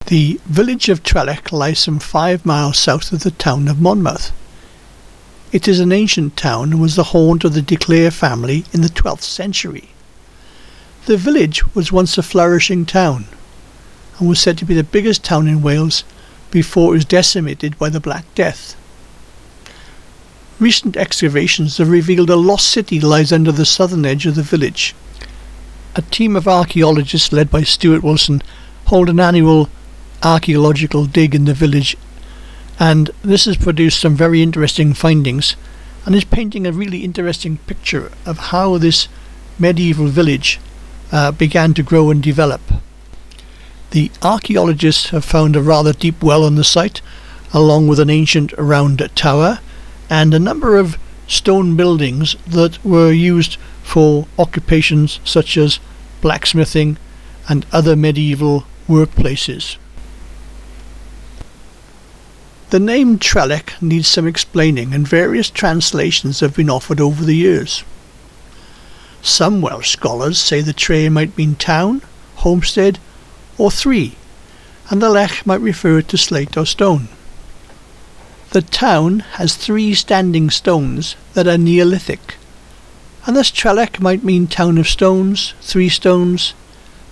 The village of Trellech lies some 5 miles south of the town of Monmouth. It is an ancient town and was the haunt of the De Clare family in the 12th century. The village was once a flourishing town and was said to be the biggest town in Wales before it was decimated by the Black Death. Recent excavations have revealed a lost city lies under the southern edge of the village. A team of archaeologists led by Stuart Wilson hold an annual archaeological dig in the village, and this has produced some very interesting findings and is painting a really interesting picture of how this medieval village began to grow and develop. The archaeologists have found a rather deep well on the site, along with an ancient round tower and a number of stone buildings that were used for occupations such as blacksmithing and other medieval workplaces. The name Trellech needs some explaining, and various translations have been offered over the years. Some Welsh scholars say the Tre might mean town, homestead, or three, and the Lech might refer to slate or stone. The town has 3 standing stones that are Neolithic, and thus Trellech might mean town of stones, 3 stones,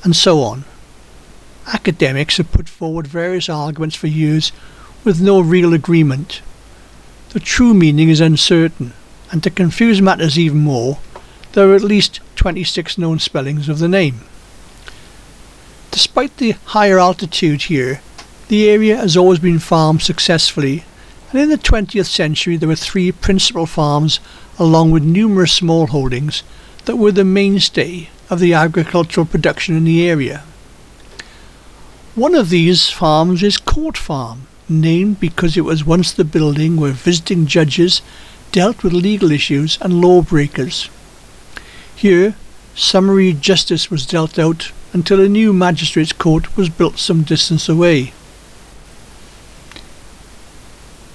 and so on. Academics have put forward various arguments for years with no real agreement. The true meaning is uncertain, and to confuse matters even more, there are at least 26 known spellings of the name. Despite the higher altitude here, the area has always been farmed successfully, and in the 20th century there were 3 principal farms along with numerous small holdings that were the mainstay of the agricultural production in the area. One of these farms is Court Farm, named because it was once the building where visiting judges dealt with legal issues and lawbreakers. Here, summary justice was dealt out until a new magistrates' court was built some distance away.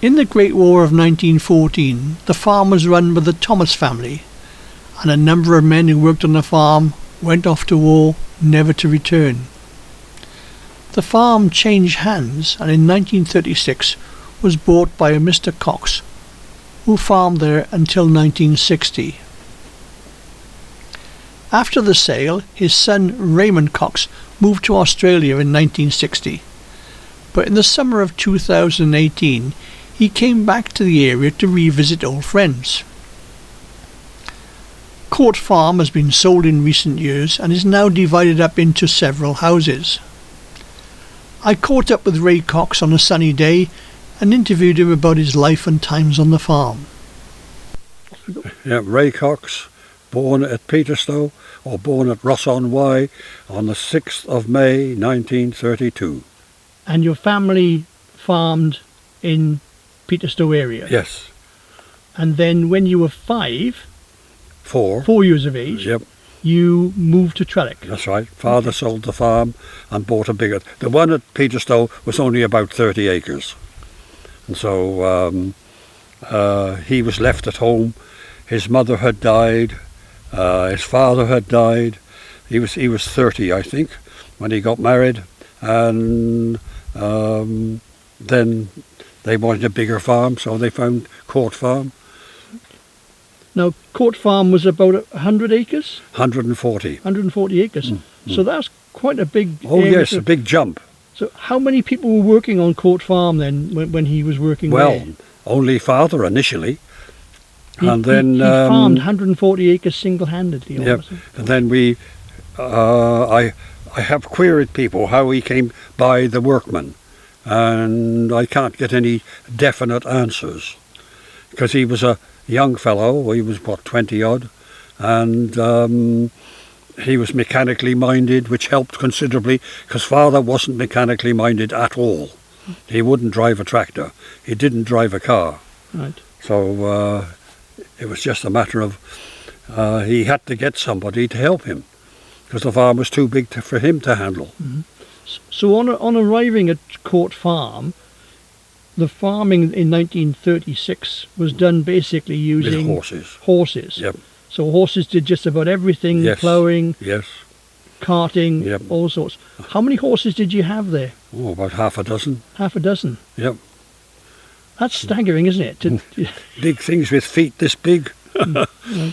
In the Great War of 1914, the farm was run by the Thomas family, and a number of men who worked on the farm went off to war, never to return. The farm changed hands, and in 1936 was bought by a Mr. Cox, who farmed there until 1960. After the sale, his son Raymond Cox moved to Australia in 1960, but in the summer of 2018 he came back to the area to revisit old friends. Court Farm has been sold in recent years and is now divided up into several houses. I caught up with Ray Cox on a sunny day and interviewed him about his life and times on the farm. Yeah, Ray Cox, born at Peterstow, or born at Ross-on-Wye on the 6th of May 1932. And your family farmed in Peterstow area? Yes. And then when you were 4 years of age, yep, you moved to Trellech? That's right. Father sold the farm and bought a bigger. The one at Peterstow was only about 30 acres. And so he was left at home. His mother had died. His father had died. He was 30, I think, when he got married. And then they wanted a bigger farm, so they found Court Farm. Now, Court Farm was about 100 acres? 140. 140 acres. So that's quite a big area. Yes, a big jump. So how many people were working on Court Farm then, when he was working there? Well, only father initially. And then he farmed 140 acres single-handedly. Yeah, and then I have queried people how he came by the workmen, and I can't get any definite answers, because he was a young fellow. He was 20 odd, and he was mechanically minded, which helped considerably, because father wasn't mechanically minded at all. He wouldn't drive a tractor. He didn't drive a car. Right. So it was just a matter of he had to get somebody to help him, because the farm was too big for him to handle. Mm-hmm. So on arriving at Court Farm, the farming in 1936 was done basically using horses. Yep. So horses did just about everything, yes. ploughing, yes, carting, yep. all sorts. How many horses did you have there? Oh, about half a dozen. Half a dozen. Yep. That's staggering, isn't it? Big things with feet this big. Right.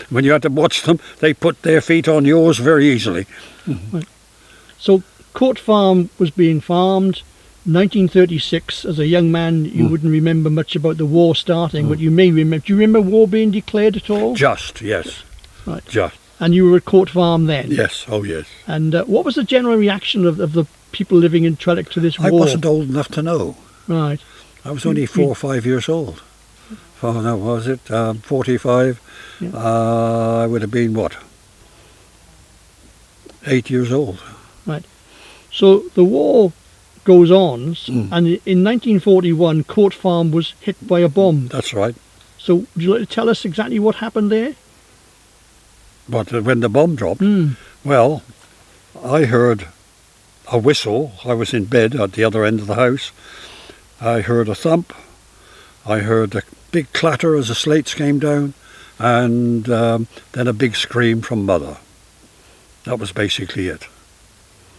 When you had to watch them, they put their feet on yours very easily. Right. So Court Farm was being farmed. 1936, as a young man, you wouldn't remember much about the war starting, but you may remember. Do you remember war being declared at all? Just, yes. Right. Just. And you were at Court Farm then? Yes, oh yes. And what was the general reaction of the people living in Trellech to this war? I wasn't old enough to know. Right. I was only 4 or 5 years old. Oh, no, was it? 45. Yeah. I would have been, what? 8 years old. Right. So the war goes on, and in 1941, Court Farm was hit by a bomb. That's right. So would you like to tell us exactly what happened there? But when the bomb dropped, Mm. well, I heard a whistle. I was in bed at the other end of the house. I heard a thump. I heard a big clatter as the slates came down, and then a big scream from Mother. That was basically it.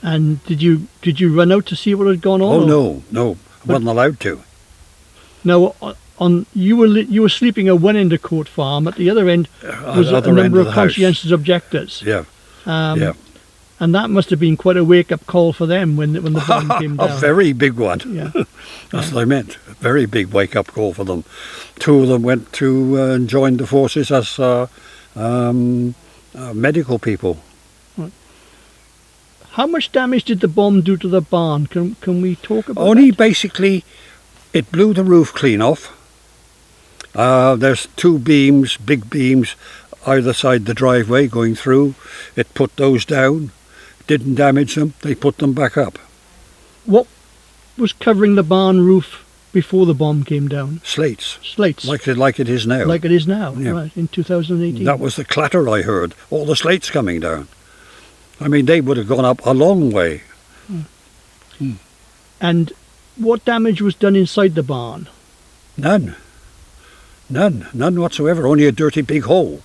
And did you run out to see what had gone on? Oh or? no, I wasn't allowed to. Now, you were sleeping at one end of Court Farm. At the other end was a Other end number of of the house. conscientious objectors. Yeah, yeah. And that must have been quite a wake-up call for them when the bomb came down. A very big one. Yeah. That's what I meant. A very big wake-up call for them. 2 of them went to and joined the forces as medical people. How much damage did the bomb do to the barn? Can we talk about Only that? basically, it blew the roof clean off. There's 2 beams, big beams, either side the driveway going through. It put those down. Didn't damage them. They put them back up. What was covering the barn roof before the bomb came down? Slates. Slates. Like it is now. Like it is now, Yeah. right, in 2018. That was the clatter I heard. All the slates coming down. I mean, they would have gone up a long way. And what damage was done inside the barn? None whatsoever. Only a dirty big hole.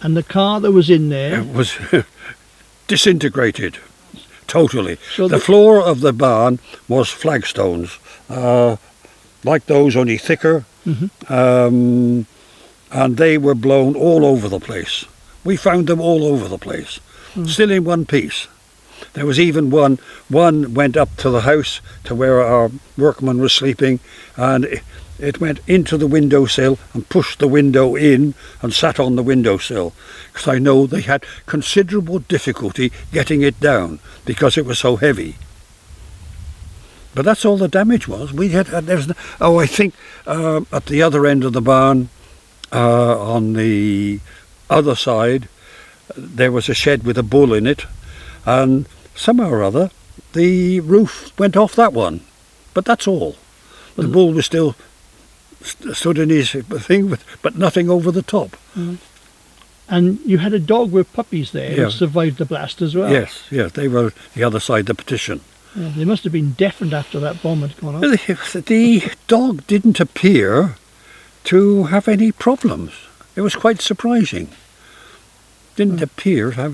And the car that was in there, It was disintegrated, totally. So the floor of the barn was flagstones, like those, only thicker, and they were blown all over the place. We found them all over the place, still in one piece. There was even one went up to the house to where our workman was sleeping, and it went into the windowsill and pushed the window in and sat on the windowsill, because I know they had considerable difficulty getting it down because it was so heavy. But that's all the damage was. I think at the other end of the barn, on the other side, there was a shed with a bull in it, and somehow or other the roof went off that one. But that's all. The bull was still stood in his thing, but nothing over the top. and you had a dog with puppies there who survived the blast as well. Yes, they were the other side of the petition. Yeah, they must have been deafened after that bomb had gone off. The dog didn't appear to have any problems. It was quite surprising. Didn't appear to have,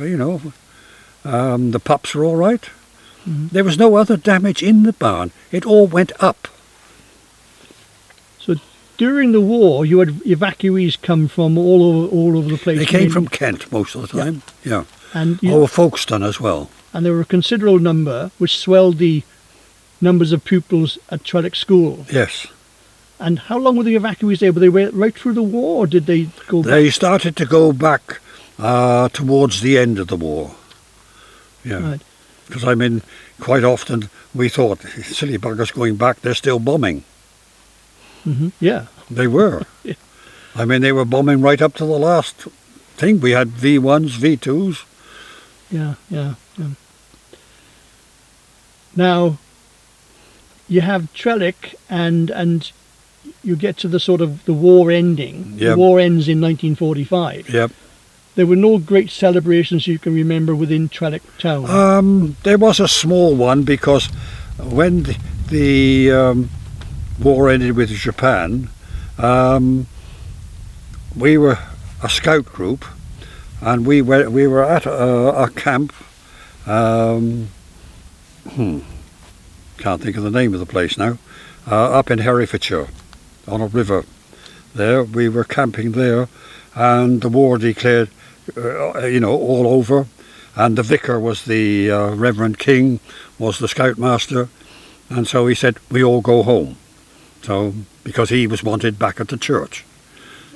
the pups were all right. Mm-hmm. There was no other damage in the barn. It all went up. So during the war, you had evacuees come from all over the place. They came from Kent most of the time. Yeah. And Folkestone as well. And there were a considerable number, which swelled the numbers of pupils at Trellech School. Yes. And how long were the evacuees there? Were they right through the war, or did they go back? They started to go back towards the end of the war. Yeah. Right. Because quite often we thought, silly buggers going back, they're still bombing. Mm-hmm. Yeah. They were. Yeah. They were bombing right up to the last thing. We had V1s, V2s. Yeah. Now, you have Trellech, and you get to the sort of the war ending. Yep. The war ends in 1945. Yep. There were no great celebrations you can remember within Trellech town. There was a small one because when the war ended with Japan, we were a scout group, and we were at a camp. can't think of the name of the place now, up in Herefordshire, on a river. There, we were camping there, and the war declared, all over, and the vicar was the Reverend King, was the scoutmaster, and so he said, we all go home. So, because he was wanted back at the church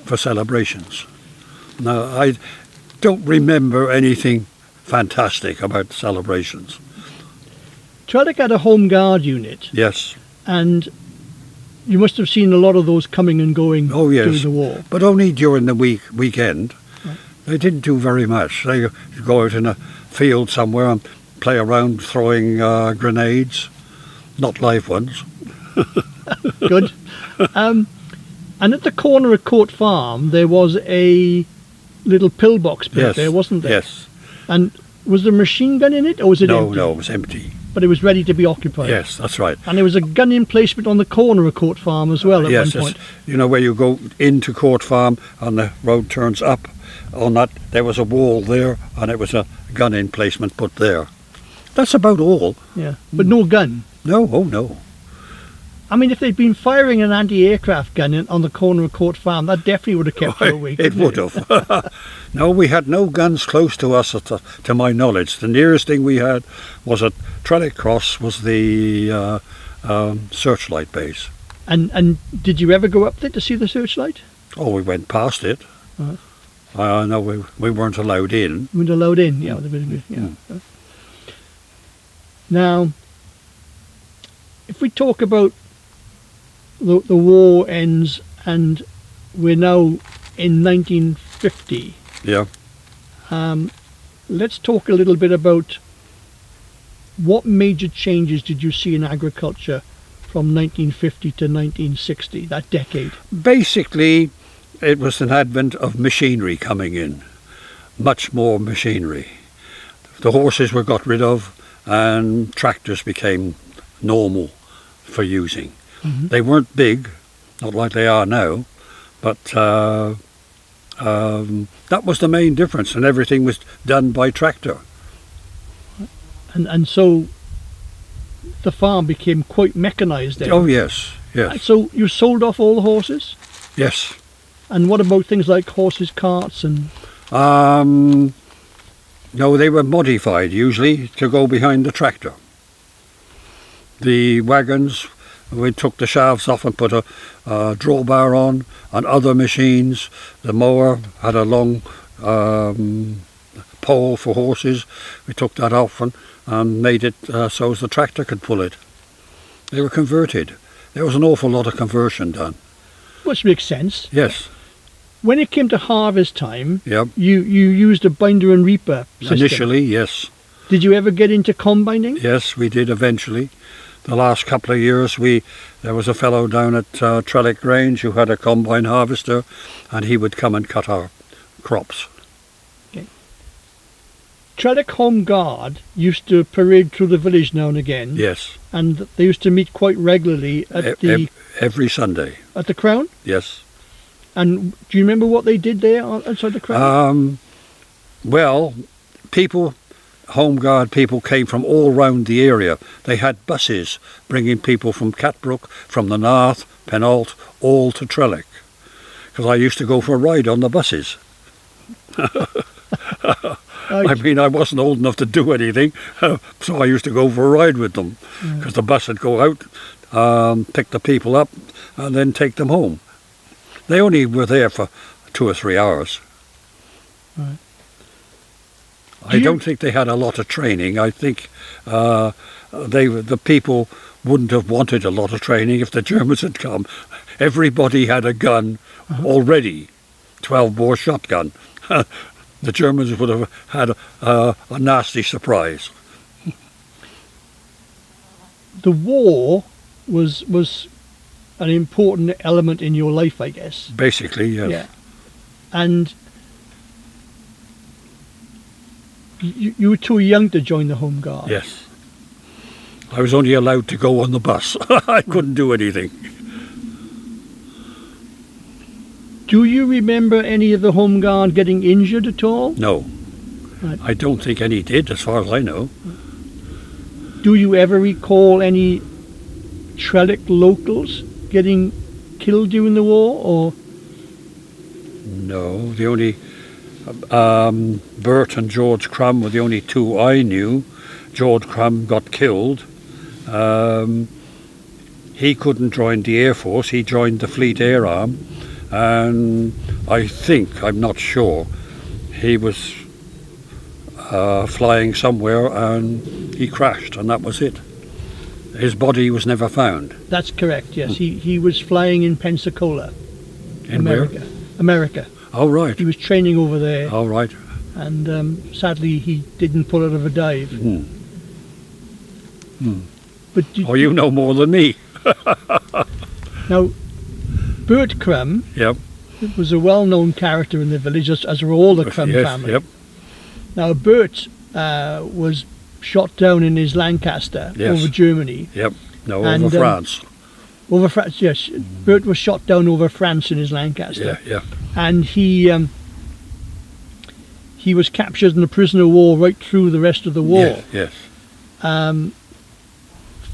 for celebrations. Now, I don't remember anything fantastic about the celebrations. Trellech had a home guard unit. Yes. And you must have seen a lot of those coming and going during the war. But only during the weekend. Right. They didn't do very much. They go out in a field somewhere and play around throwing grenades, not live ones. Good. And at the corner of Court Farm, there was a little pillbox built there, wasn't there? Yes. And was there a machine gun in it, or was it empty? No, it was empty. But it was ready to be occupied. Yes, that's right. And there was a gun emplacement on the corner of Court Farm as well at one point. You know, where you go into Court Farm and the road turns up, on that there was a wall there and it was a gun emplacement put there. That's about all. Yeah, but no gun. No, oh no. I mean, if they'd been firing an anti-aircraft gun on the corner of Court Farm, that definitely would have kept her awake. It would have. No, we had no guns close to us, to my knowledge. The nearest thing we had was at Trellech Cross, was the searchlight base. And did you ever go up there to see the searchlight? Oh, we went past it. No, we weren't allowed in. We weren't allowed in, yeah. Now, if we talk about the war ends and we're now in 1950. Yeah. Let's talk a little bit about what major changes did you see in agriculture from 1950 to 1960, that decade? Basically, it was an advent of machinery coming in, much more machinery. The horses were got rid of and tractors became normal for using. Mm-hmm. They weren't big, not like they are now, but that was the main difference, and everything was done by tractor. And so the farm became quite mechanised then? Oh yes, yes. So you sold off all the horses? Yes. And what about things like horses' carts and...? No, they were modified usually to go behind the tractor. The wagons, we took the shafts off and put a drawbar on, and other machines. The mower had a long pole for horses. We took that off and made it so as the tractor could pull it. They were converted. There was an awful lot of conversion done. Which makes sense. Yes. When it came to harvest time, yep, you used a binder and reaper system. Initially, yes. Did you ever get into combining? Yes, we did eventually. The last couple of years, there was a fellow down at Trellech Grange who had a combine harvester, and he would come and cut our crops. Okay. Trellech Home Guard used to parade through the village now and again. Yes. And they used to meet quite regularly at every Sunday. At the Crown? Yes. And do you remember what they did there outside the Crown? Well, Home Guard people came from all round the area. They had buses bringing people from Catbrook, from the North, Penalt, all to Trellech. Because I used to go for a ride on the buses. I mean, I wasn't old enough to do anything, so I used to go for a ride with them. Because the bus would go out, pick the people up, and then take them home. They only were there for 2 or 3 hours. Right. I don't think they had a lot of training. I think the people wouldn't have wanted a lot of training if the Germans had come. Everybody had a gun already, 12-bore shotgun. The Germans would have had a nasty surprise. The war was an important element in your life, I guess. Basically, yes. Yeah. And you were too young to join the Home Guard. Yes. I was only allowed to go on the bus. I couldn't do anything. Do you remember any of the Home Guard getting injured at all? No. Right. I don't think any did, as far as I know. Do you ever recall any Trellech locals getting killed during the war, or? No, the only Bert and George Crumb were the only two I knew. George Crumb got killed. He couldn't join the Air Force. He joined the Fleet Air Arm, and I'm not sure, he was flying somewhere and he crashed, and that was it. His body was never found. That's correct, yes. He was flying in Pensacola, In America. where? America. Oh, right. He was training over there, Oh, right. and sadly he didn't pull out of a dive. But You know more than me. now, Bert Crumb Yep. was a well-known character in the village, as were all the Crumb Yes, family. yep. Now, Bert was shot down in his Lancaster Yes. over Germany. Yep. No, And, over France. Over France, yes. Bert was shot down over France in his Lancaster. Yeah, yeah. And he was captured in a prisoner of war right through the rest of the war. Yes.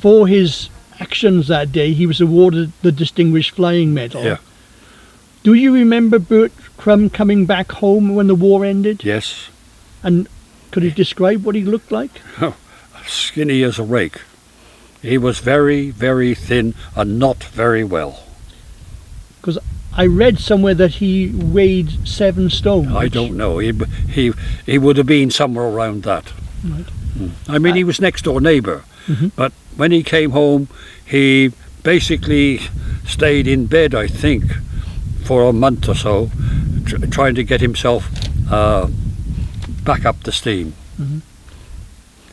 For his actions that day, he was awarded the Distinguished Flying Medal. Yeah. Do you remember Bert Crumb coming back home when the war ended? Yes. And could you describe what he looked like? Skinny as a rake. He was very, very thin and not very well. Because I read somewhere that he weighed 7 stone. I don't know. He would have been somewhere around that. Right. I mean, he was next door neighbour. But when he came home, he basically stayed in bed, I think, for a month or so, trying to get himself back up to steam.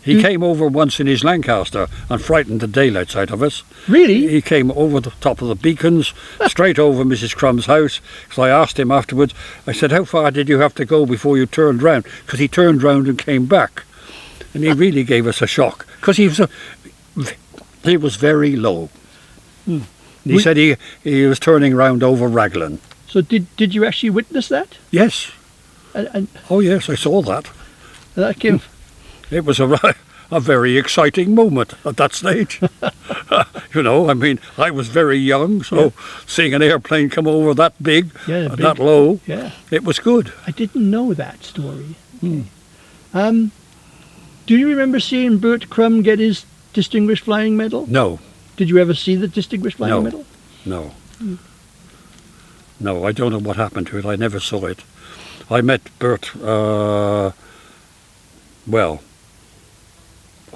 He came over once in his Lancaster and frightened the daylights out of us. Really? He came over the top of the beacons, straight over Mrs. Crumb's house. So I asked him afterwards, I said, how far did you have to go before you turned round? Because he turned round and came back. And he really gave us a shock, because he was very low. He said he was turning round over Raglan. So did you actually witness that? Yes. And Oh, yes, I saw that. that came... It was a very exciting moment at that stage. I mean, I was very young, so seeing an airplane come over that big, Yeah, and that low, Yeah. it was good. I didn't know that story. Do you remember seeing Bert Crumb get his Distinguished Flying Medal? No, Did you ever see the Distinguished Flying No. Medal? no. No, I don't know what happened to it. I never saw it. I met Bert,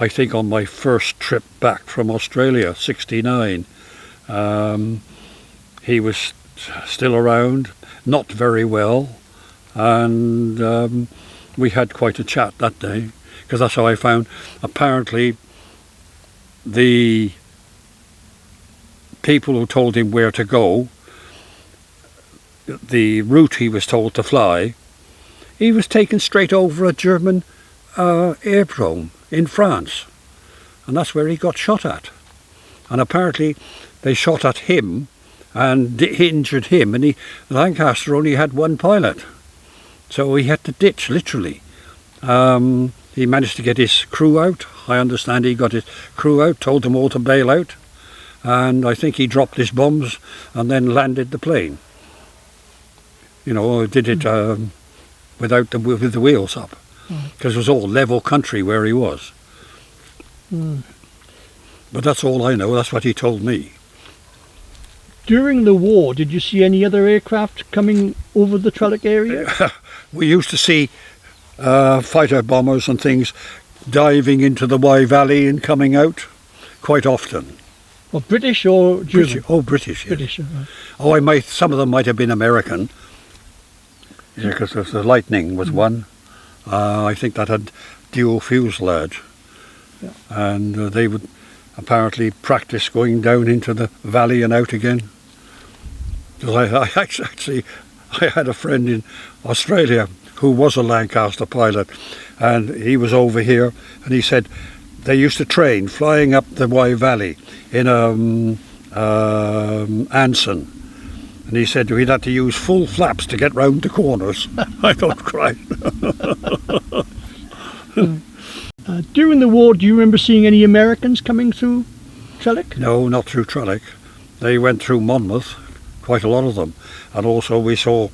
I think on my first trip back from Australia, 69. He was still around, not very well, and we had quite a chat that day, because that's how I found, apparently, the people who told him where to go, the route he was told to fly, he was taken straight over a German aerodrome in France, and that's where he got shot at. And apparently they shot at him and injured him, and Lancaster only had one pilot, so he had to ditch, literally. He managed to get his crew out. I understand he got his crew out, told them all to bail out, and I think he dropped his bombs and then landed the plane. Did it with the wheels up, because it was all level country where he was. But that's all I know. That's what he told me. During the war, did you see any other aircraft coming over the Trellech area? We used to see fighter bombers and things diving into the Wye Valley and coming out quite often. Well, British or German? British. Yes. British. Right. Some of them might have been American. Yeah, because the Lightning was one. I think that had dual fuselage. Yeah. And they would apparently practice going down into the valley and out again. Because I had a friend in Australia who was a Lancaster pilot, and he was over here, and he said they used to train flying up the Wye Valley in Anson. And he said we'd had to use full flaps to get round the corners. I thought, Christ. During the war, do you remember seeing any Americans coming through Trellech? No, not through Trellech. They went through Monmouth, quite a lot of them. And also we saw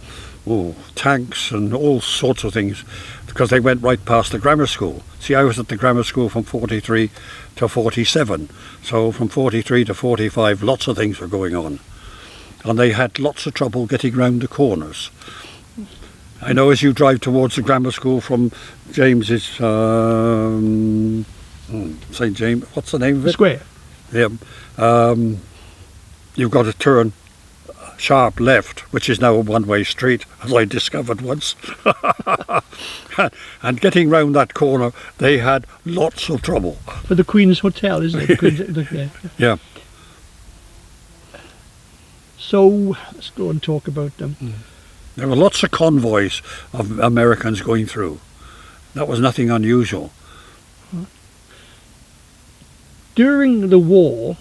tanks and all sorts of things, because they went right past the grammar school. See, I was at the grammar school from 43 to 47. So from 43 to 45, lots of things were going on. And they had lots of trouble getting round the corners. I know as you drive towards the grammar school from James's, St James, what's the name of it? Square. Yeah. You've got to turn sharp left, which is now a one-way street, as I discovered once. And getting round that corner, they had lots of trouble. For the Queen's Hotel, isn't it? Yeah. Yeah. So, let's go and talk about them. There were lots of convoys of Americans going through. That was nothing unusual. During the war,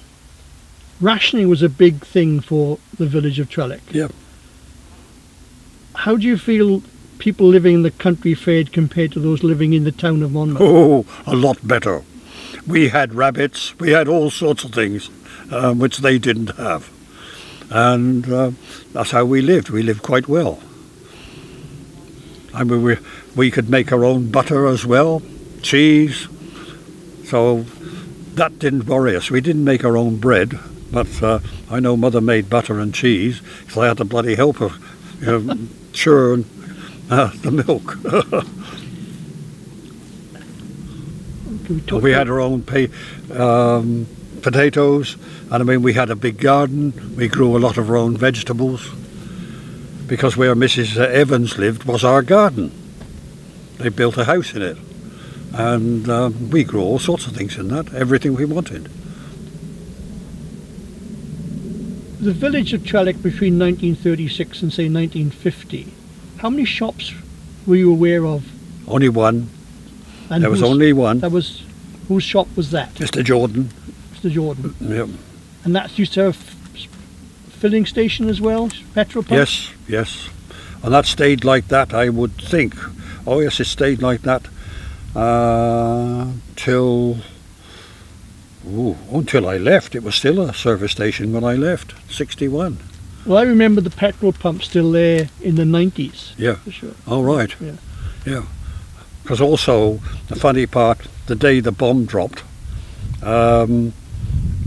rationing was a big thing for the village of Trellech. Yeah. How do you feel people living in the country fared compared to those living in the town of Monmouth? Oh, a lot better. We had rabbits, we had all sorts of things which they didn't have. And that's how we lived. We lived quite well. I mean, we could make our own butter as well, cheese. So that didn't worry us. We didn't make our own bread, but I know Mother made butter and cheese, so I had to bloody help her churn the milk. We had our own potatoes, and I mean we had a big garden. We grew a lot of our own vegetables, because where Mrs. Evans lived was our garden. They built a house in it, and we grew all sorts of things in that, everything we wanted. The village of Trellech between 1936 and say 1950, how many shops were you aware of? Only one. And there was only one. Whose shop was that? Mr. Jordan. Mr. Jordan. Yep. And that used to have filling station as well, petrol pump? Yes, yes. And that stayed like that, I would think. Oh yes, it stayed like that until I left. It was still a service station when I left, 61. Well, I remember the petrol pump still there in the 90s. Yeah. For sure. Oh, right. Yeah. Yeah. Because also, the funny part, the day the bomb dropped, the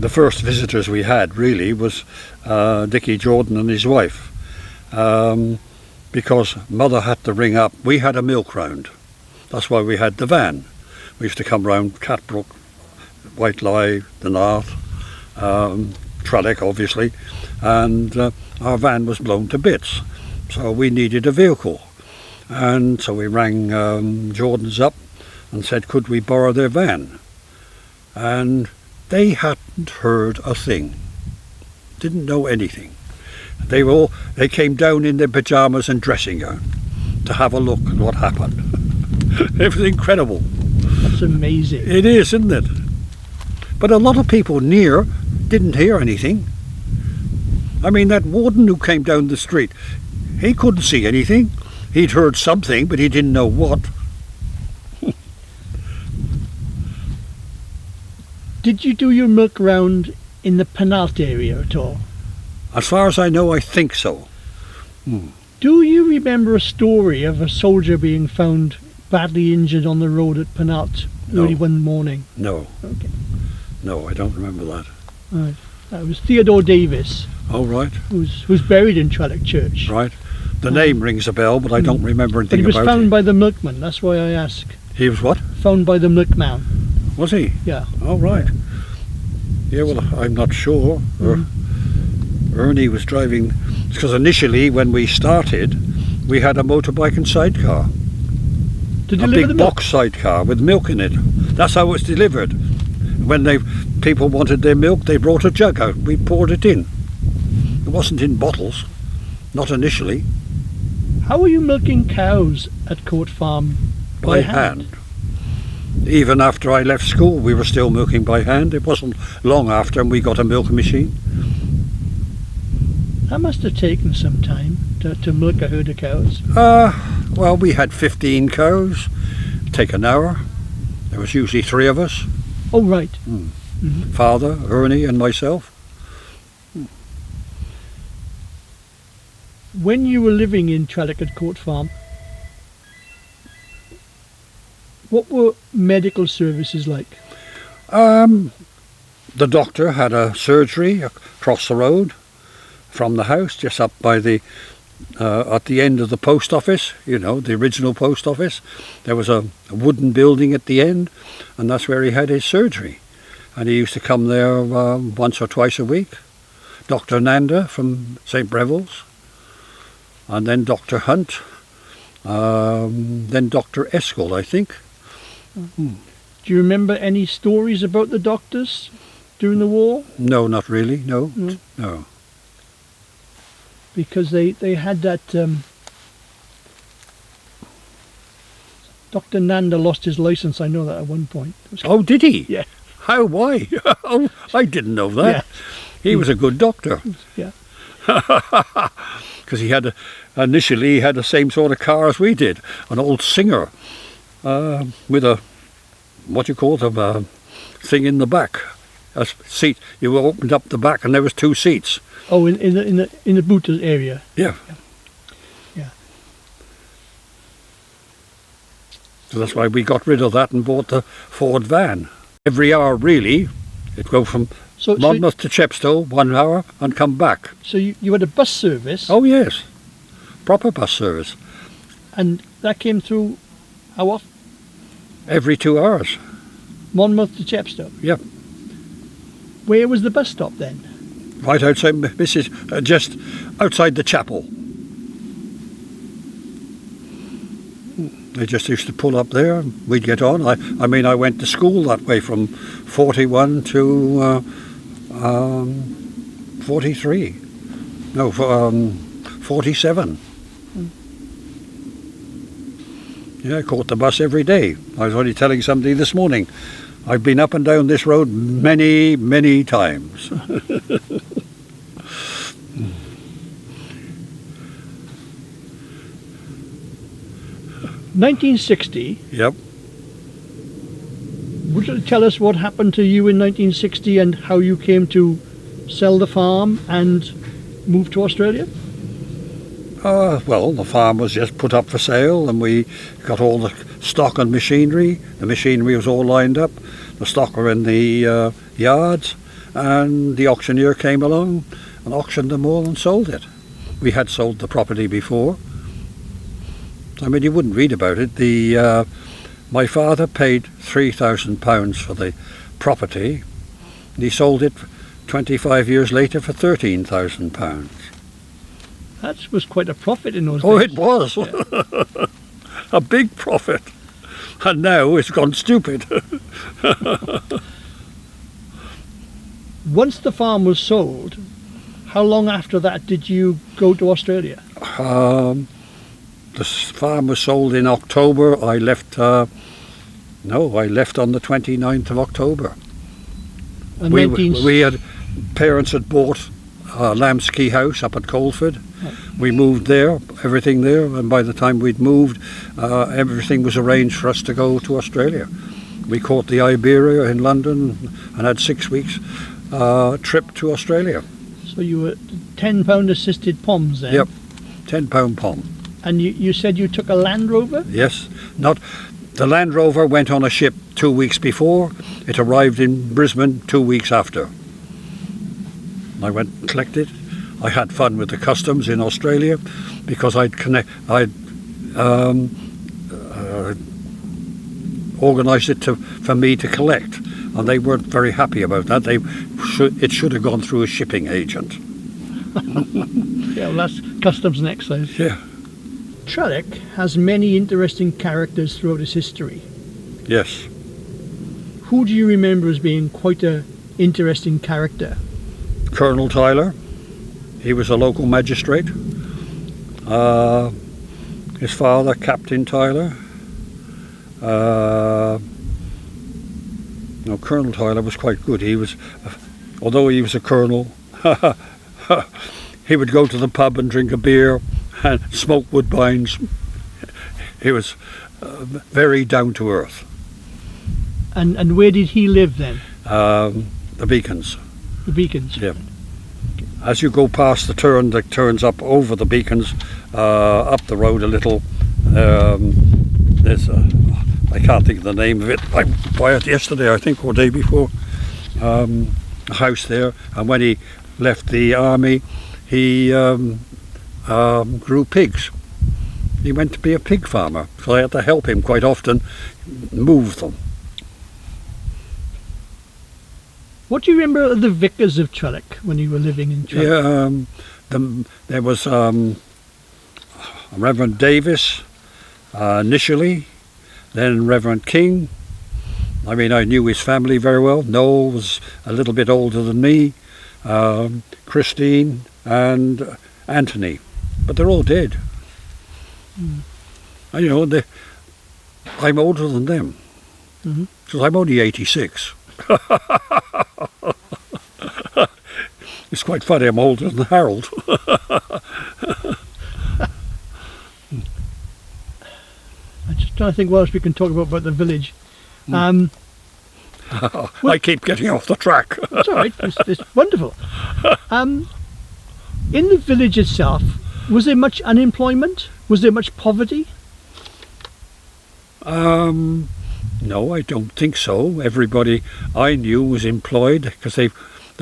first visitors we had really was Dickie Jordan and his wife, because Mother had to ring up. We had a milk round. That's why we had the van. We used to come round Catbrook, Whiteley, the North, Trellech obviously, and our van was blown to bits, so we needed a vehicle. And so we rang Jordan's up and said, could we borrow their van? And they hadn't heard a thing, didn't know anything. They came down in their pyjamas and dressing gown to have a look at what happened. It was incredible. That's amazing. It is, isn't it? But a lot of people near didn't hear anything. I mean, that warden who came down the street, he couldn't see anything. He'd heard something, but he didn't know what. Did you do your milk round in the Penalt area at all? As far as I know, I think so. Do you remember a story of a soldier being found badly injured on the road at Penalt early one morning? No. Okay. No, I don't remember that. Right. That was Theodore Davis. Oh, right. Who's buried in Trellech Church. Right. The name rings a bell, but I don't remember anything about it. But he was found by the milkman, that's why I ask. He was what? Found by the milkman. Was he? Yeah. Oh, right. Yeah, well, I'm not sure. Ernie was driving, because initially when we started, we had a motorbike and sidecar. To a deliver big the milk? box sidecar with milk in it. That's how it was delivered. When people wanted their milk, they brought a jug out. We poured it in. It wasn't in bottles, not initially. How were you milking cows at Court Farm by hand? Even after I left school, we were still milking by hand. It wasn't long after and we got a milk machine. That must have taken some time to milk a herd of cows. Well, we had 15 cows. It'd take an hour. There was usually 3 of us. Oh, right. Father, Ernie and myself. When you were living in Trellech at Court Farm, what were medical services like? The doctor had a surgery across the road from the house, just up by the at the end of the post office, you know, the original post office. There was a wooden building at the end, and that's where he had his surgery. And he used to come there once or twice a week. Dr. Nanda from St. Breville's, and then Dr. Hunt, then Dr. Eskel, I think. Do you remember any stories about the doctors during the war? No, not really, no. No. Because they had that... Dr. Nanda lost his licence, I know that at one point. Oh, did he? Yeah. How? Why? Oh, I didn't know that. Yeah. He was a good doctor. Yeah. Because initially he had the same sort of car as we did, an old Singer, with a, what do you call it, a thing in the back, a seat. You opened up the back and there was two seats. Oh, in the boot area. Yeah. Yeah. So that's why we got rid of that and bought the Ford van. Every hour, really, it'd go from Monmouth to Chepstow, 1 hour, and come back. So you had a bus service? Oh, yes. Proper bus service. And that came through how often? Every 2 hours. Monmouth to Chepstow? Yep. Where was the bus stop then? Right outside, just outside the chapel. They just used to pull up there, we'd get on. I mean, I went to school that way from 41 to 43. No, 47. Yeah, I caught the bus every day. I was only telling somebody this morning, I've been up and down this road many, many times. 1960. Yep. Would you tell us what happened to you in 1960 and how you came to sell the farm and move to Australia? Well, the farm was just put up for sale and we got all the stock and machinery. The machinery was all lined up. The stock were in the yards, and the auctioneer came along and auctioned them all and sold it. We had sold the property before. I mean, you wouldn't read about it. My father paid £3,000 for the property, and he sold it 25 years later for £13,000. That was quite a profit in those days. Oh, it was. Yeah. A big profit. And now it's gone stupid. Once the farm was sold, how long after that did you go to Australia? The farm was sold in October. I left on the 29th of October. And We had, parents had bought Lamb's Key House up at Coleford. We moved there, everything there, and by the time we'd moved, everything was arranged for us to go to Australia. We caught the Iberia in London and had 6 weeks trip to Australia. So you were £10 assisted POMs then? Yep, £10 POM. And you said you took a Land Rover? Yes, the Land Rover went on a ship 2 weeks before. It arrived in Brisbane 2 weeks after. I went and collected. I had fun with the customs in Australia because I'd organised it for me to collect, and they weren't very happy about that. It should have gone through a shipping agent. Yeah, well, that's customs and excise. Yeah. Trellech has many interesting characters throughout its history. Yes. Who do you remember as being quite an interesting character? Colonel Tyler. He was a local magistrate. His father, Captain Tyler. Colonel Tyler was quite good. He was, although he was a colonel, he would go to the pub and drink a beer and smoke woodbines. He was very down to earth. And where did he live then? The beacons. The beacons. Yeah. As you go past the turn that turns up over the beacons, up the road a little, there's I can't think of the name of it. I bought it yesterday, I think, or the day before. A house there, and when he left the army, he grew pigs. He went to be a pig farmer, so I had to help him quite often move them. What do you remember of the vicars of Trellech when you were living in Trellech? Yeah, there was Reverend Davis initially, then Reverend King. I mean, I knew his family very well. Noel was a little bit older than me, Christine and Anthony, but they're all dead. Mm. And, you know, I'm older than them, because I'm only 86. It's quite funny, I'm older than Harold. I'm just trying to think what else we can talk about the village. I keep getting off the track. It's all right, it's wonderful. In the village itself, was there much unemployment? Was there much poverty? No, I don't think so. Everybody I knew was employed because they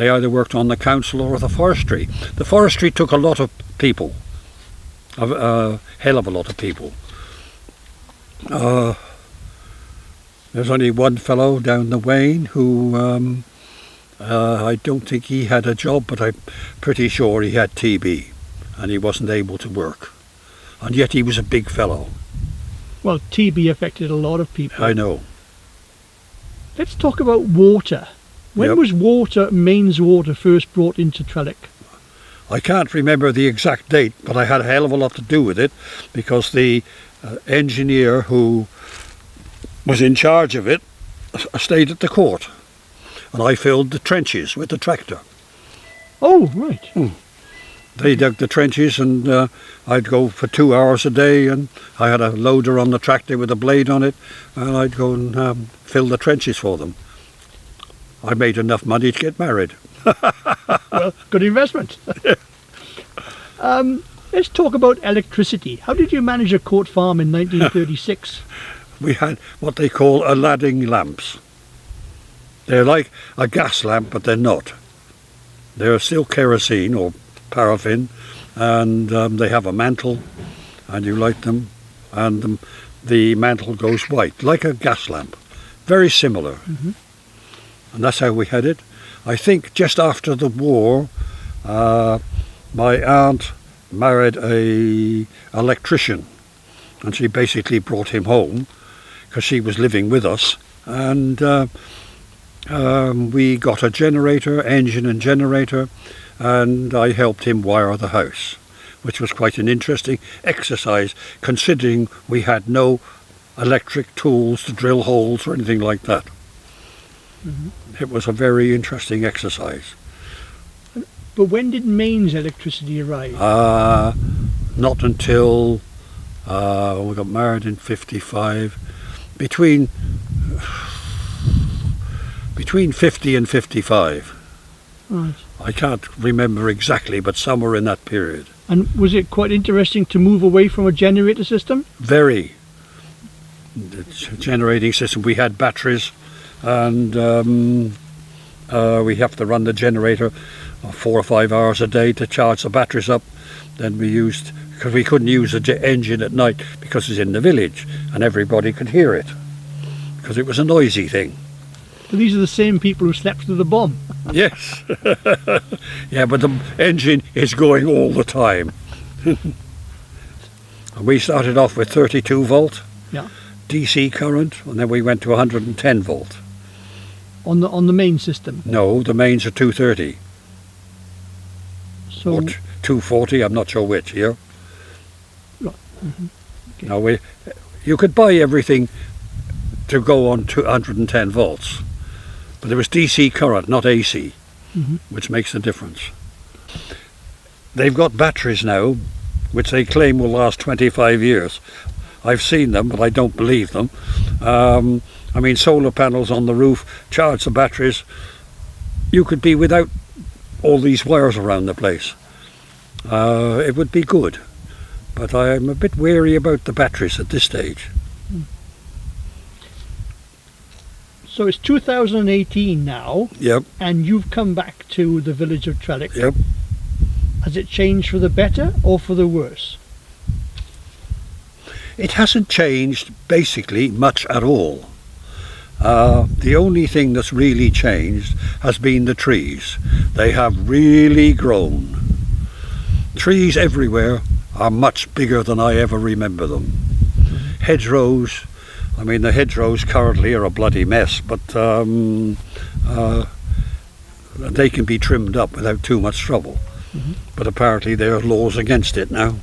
either worked on the council or the forestry. The forestry took a lot of people, a hell of a lot of people. There's only one fellow down the Wain who I don't think he had a job, but I'm pretty sure he had TB and he wasn't able to work. And yet he was a big fellow. Well, TB affected a lot of people. I know. Let's talk about water. When was mains water first brought into Trellech? I can't remember the exact date, but I had a hell of a lot to do with it because the engineer who was in charge of it stayed at the court, and I filled the trenches with the tractor. Oh, right. They dug the trenches, and I'd go for 2 hours a day, and I had a loader on the tractor with a blade on it, and I'd go and fill the trenches for them. I made enough money to get married. Well, good investment. Let's talk about electricity. How did you manage a Court Farm in 1936? We had what they call Aladdin lamps. They're like a gas lamp, but they're not. They're still kerosene or paraffin, and they have a mantle, and you light them, and the mantle goes white, like a gas lamp. Very similar. And that's how we had it. I think just after the war, my aunt married a electrician, and she basically brought him home because she was living with us, and we got a generator, engine and generator, and I helped him wire the house, which was quite an interesting exercise considering we had no electric tools to drill holes or anything like that. It was a very interesting exercise. But when did mains electricity arrive? Not until we got married in 55. Between 50 and 55. Right. I can't remember exactly, but somewhere in that period. And was it quite interesting to move away from a generator system? Very. The generating system, we had batteries, and we have to run the generator 4 or 5 hours a day to charge the batteries up. Then we used, because we couldn't use the engine at night because it's in the village and everybody could hear it because it was a noisy thing. So these are the same people who slept through the bomb. Yes. Yeah, but the engine is going all the time. And we started off with 32 volt DC current, and then we went to 110 volt. On the main system? No, the mains are 230. So or 240, I'm not sure which here. Right. Okay. Now you could buy everything to go on to 110 volts, but there was DC current, not AC, which makes the difference. They've got batteries now, which they claim will last 25 years. I've seen them, but I don't believe them. And I mean, solar panels on the roof, charge the batteries. You could be without all these wires around the place. It would be good. But I'm a bit wary about the batteries at this stage. So it's 2018 now, Yep, and you've come back to the village of Trellech. yep. Has it changed for the better or for the worse? It hasn't changed basically much at all. The only thing that's really changed has been the trees. They have really grown. Trees everywhere are much bigger than I ever remember them. Hedgerows, I mean the hedgerows currently are a bloody mess, but they can be trimmed up without too much trouble. But apparently there are laws against it now.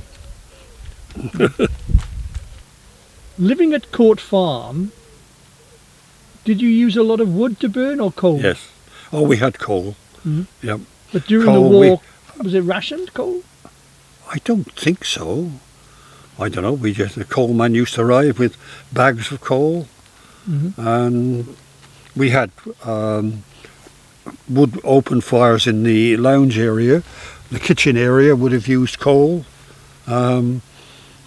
Living at Court Farm, did you use a lot of wood to burn or coal? Yes. Oh, we had coal. Mhm. Yep. But during Coal, the war, was it rationed coal? I don't think so. I don't know. The coalman used to arrive with bags of coal, and we had wood open fires in the lounge area. The kitchen area would have used coal.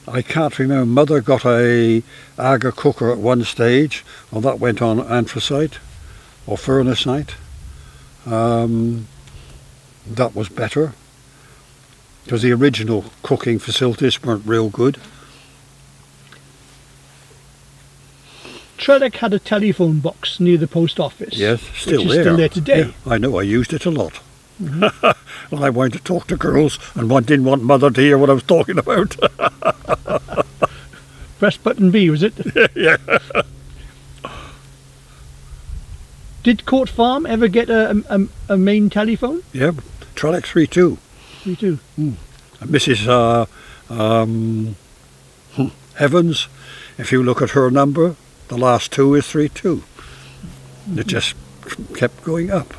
I can't remember. Mother got a Aga cooker at one stage. Well, that went on anthracite or furnaceite. That was better because the original cooking facilities weren't real good. Trellech had a telephone box near the post office. Yes, still which is there. still there today. Yeah, I know. I used it a lot. Well, I wanted to talk to girls and didn't want Mother to hear what I was talking about. Press button B, was it? Yeah. Did Court Farm ever get a main telephone? Yeah, Trellech 32. Me too. Mrs. Evans, if you look at her number, the last two is 32. It just kept going up.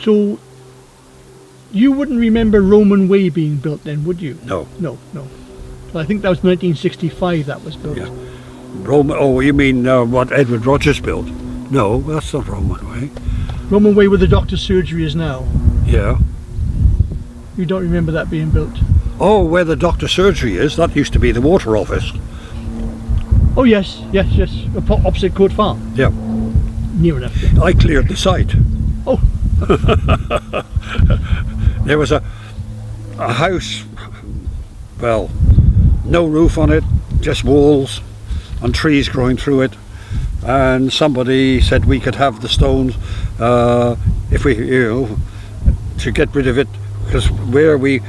So you wouldn't remember Roman Way being built then, would you? No. No. So I think that was 1965 that was built. Yeah. Roman. Oh, you mean what Edward Rogers built? No, that's not Roman Way. Roman Way where the doctor's surgery is now. Yeah. You don't remember that being built? Oh, where the doctor's surgery is, that used to be the water office. Oh yes. Opposite Court Farm. Yeah. Near enough. Yeah. I cleared the site. Oh. There was a house, well, no roof on it, just walls and trees growing through it, and somebody said we could have the stones if we, to get rid of it, because where the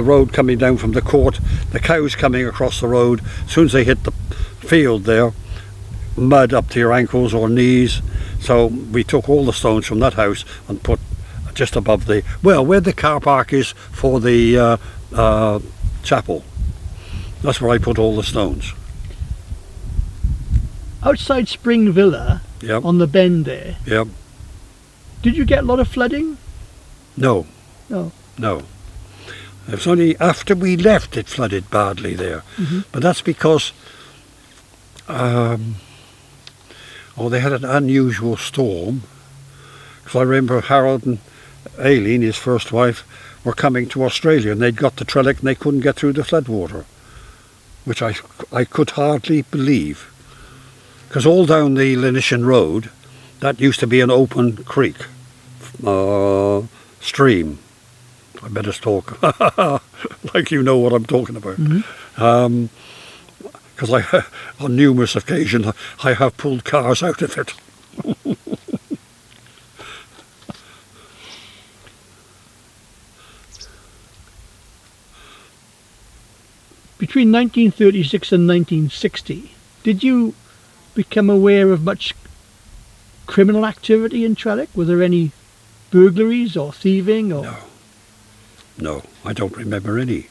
road coming down from the court, the cows coming across the road, as soon as they hit the field there, mud up to your ankles or knees. So we took all the stones from that house and put just above where the car park is for the chapel. That's where I put all the stones. Outside Spring Villa, Yep. on the bend there, Yep. did you get a lot of flooding? No. No. No. It was only after we left it flooded badly there. But that's because they had an unusual storm. Because I remember Harold and Aileen, his first wife, were coming to Australia and they'd got to Trellech and they couldn't get through the floodwater, which I could hardly believe. Because all down the Linishan Road, that used to be an open creek, stream. I better talk like you know what I'm talking about. Because on numerous occasions I have pulled cars out of it. Between 1936 and 1960, did you become aware of much criminal activity in Trellech? Were there any burglaries or thieving? Or? No, I don't remember any.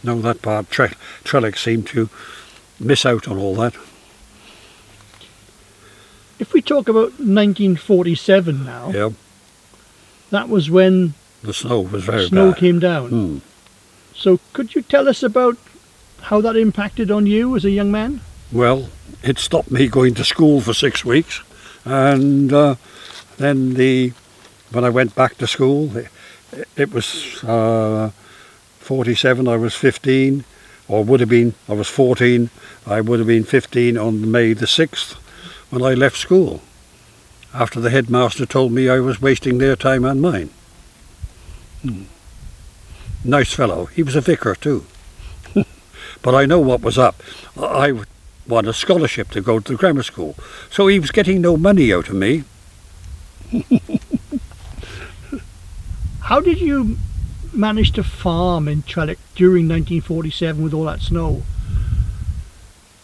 No, that part, Trellech seemed to miss out on all that. If we talk about 1947 now, Yeah, that was when the snow was very snow bad. came down. So could you tell us about how that impacted on you as a young man? Well, it stopped me going to school for 6 weeks, and then when I went back to school, it was 47. I was 15, or would have been. I was 14. I would have been 15 on May the 6th when I left school, after the headmaster told me I was wasting their time and mine. Nice fellow. He was a vicar too. But I know what was up. I won a scholarship to go to the grammar school, so he was getting no money out of me. How did you manage to farm in Trellech during 1947 with all that snow?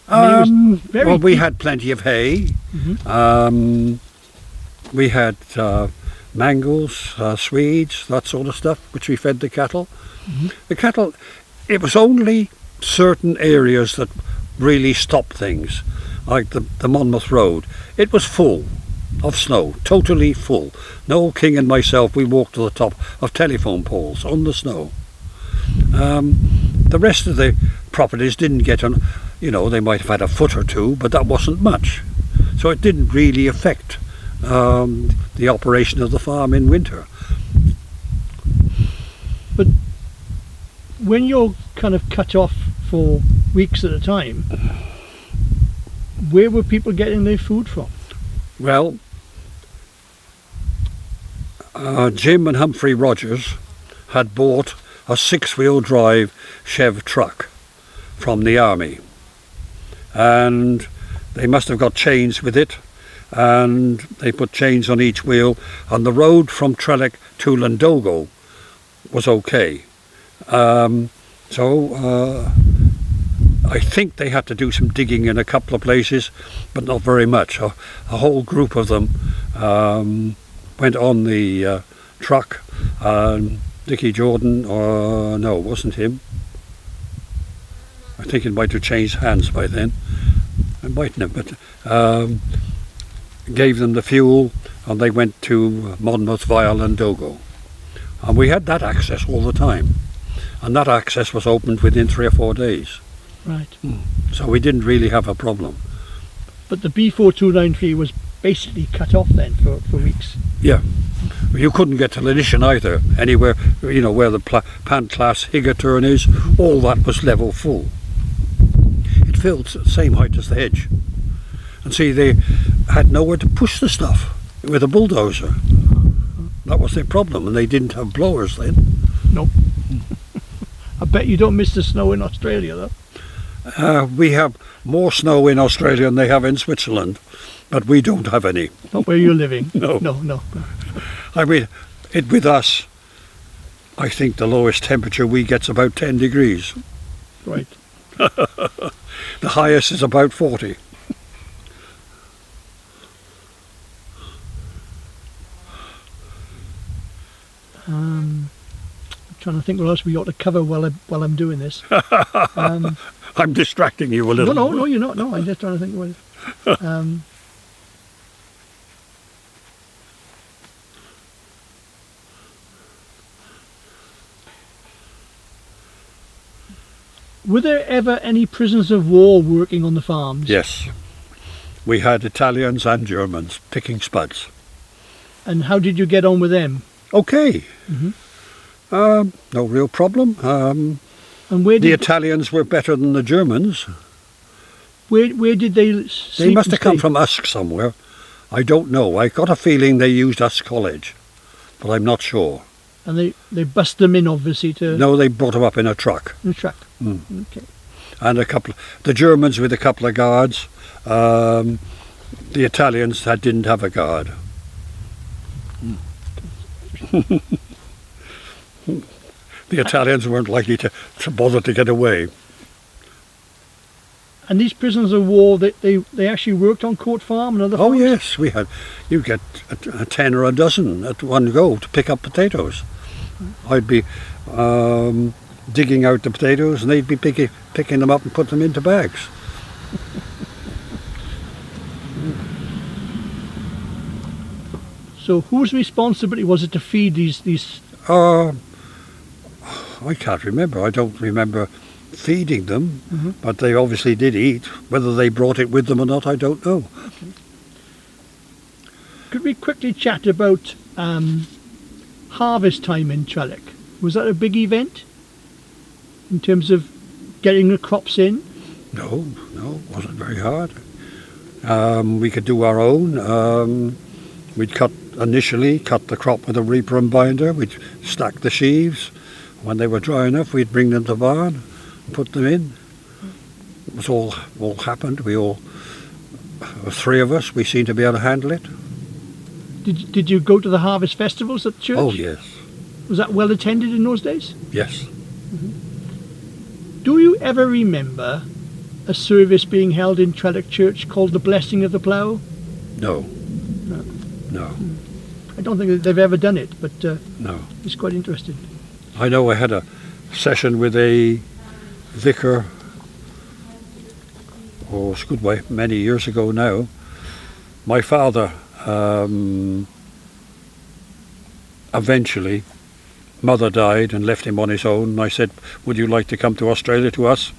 I mean, it was very Well, we deep. had plenty of hay. Mhm. We had mangels, Swedes, that sort of stuff, which we fed the cattle. Mhm. The cattle, it was only certain areas that really stopped things, like the Monmouth Road. It was full of snow, totally full. Noel King and myself, we walked to the top of telephone poles on the snow. The rest of the properties didn't get on, they might have had a foot or two, but that wasn't much. So it didn't really affect the operation of the farm in winter. But when you're kind of cut off for weeks at a time, where were people getting their food from? Well, Jim and Humphrey Rogers had bought a 6-wheel drive Chev truck from the army, and they must have got chains with it, and they put chains on each wheel, and the road from Trellech to Landogo was okay. So I think they had to do some digging in a couple of places, but not very much. A whole group of them went on the truck. Dickie Jordan, or no, it wasn't him. I think it might have changed hands by then. It mightn't have, but gave them the fuel, and they went to Monmouth via Landogo. And we had that access all the time. And that access was opened within 3 or 4 days. Right. So we didn't really have a problem. But the B4293 was basically cut off then for weeks. Yeah. You couldn't get to Lanishan either. Anywhere, where the Pantlas Higgaturn is, all that was level full. It filled the same height as the hedge. And see, they had nowhere to push the stuff with a bulldozer. That was their problem, and they didn't have blowers then. Nope. I bet you don't miss the snow in Australia though. We have more snow in Australia than they have in Switzerland, but we don't have any. Not where you're living. No. No. I mean, with us, I think the lowest temperature we get's about 10 degrees. Right. The highest is about 40. I'm trying to think what else we ought to cover while I'm doing this. I'm distracting you a little. No, you're not. No, I'm just trying to think what. Were there ever any prisoners of war working on the farms? Yes. We had Italians and Germans picking spuds. And how did you get on with them? Okay. Mm-hmm. No real problem. And where The did Italians were better than the Germans. where did they sleep? They must and have come stay? from Usk somewhere. I don't know. I got a feeling they used Usk College, but I'm not sure. And they bust them in, obviously, to No, they brought them up in a truck. the truck. Mm. Okay. And the Germans with a couple of guards. The Italians didn't have a guard. The Italians weren't likely to bother to get away. And these prisoners of war, they actually worked on Court Farm and other Oh farms? yes, you get a 10 or a dozen at one go to pick up potatoes. I'd be digging out the potatoes, and they'd be picking them up and put them into bags. So whose responsibility was it to feed these? I can't remember. I don't remember feeding them, but they obviously did eat. Whether they brought it with them or not, I don't know. Okay. Could we quickly chat about harvest time in Trellech? Was that a big event in terms of getting the crops in? No, it wasn't very hard. We could do our own. We'd initially cut the crop with a reaper and binder. We'd stack the sheaves. When they were dry enough, we'd bring them to barn and put them in. It was all happened. Three of us, we seemed to be able to handle it. Did you go to the harvest festivals at church? Oh, yes. Was that well attended in those days? Yes. Do you ever remember a service being held in Trellech Church called the Blessing of the Plough? No. No. I don't think that they've ever done it, but no. It's quite interesting. I know I had a session with a vicar, it's a good way, many years ago now. My father, eventually, mother died and left him on his own. And I said, would you like to come to Australia to us?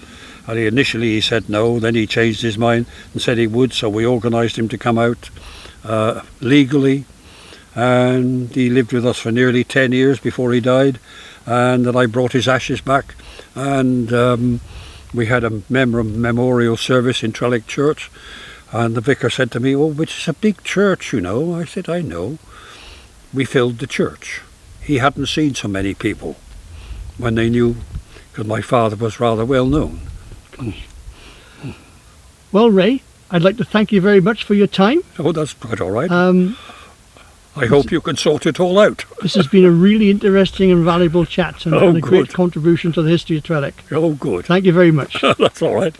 And initially he said no, then he changed his mind and said he would, so we organised him to come out legally, and he lived with us for nearly 10 years before he died. And then I brought his ashes back, and we had a memorial service in Trellech Church, and the vicar said to me, oh, but it's a big church, you know. I said, I know. We filled the church. He hadn't seen so many people when they knew, because my father was rather well known. Well, Ray, I'd like to thank you very much for your time. Oh, that's quite all right. I hope you can sort it all out. This has been a really interesting and valuable chat, and a great contribution to the history of Trellech. Oh, good. Thank you very much. That's all right.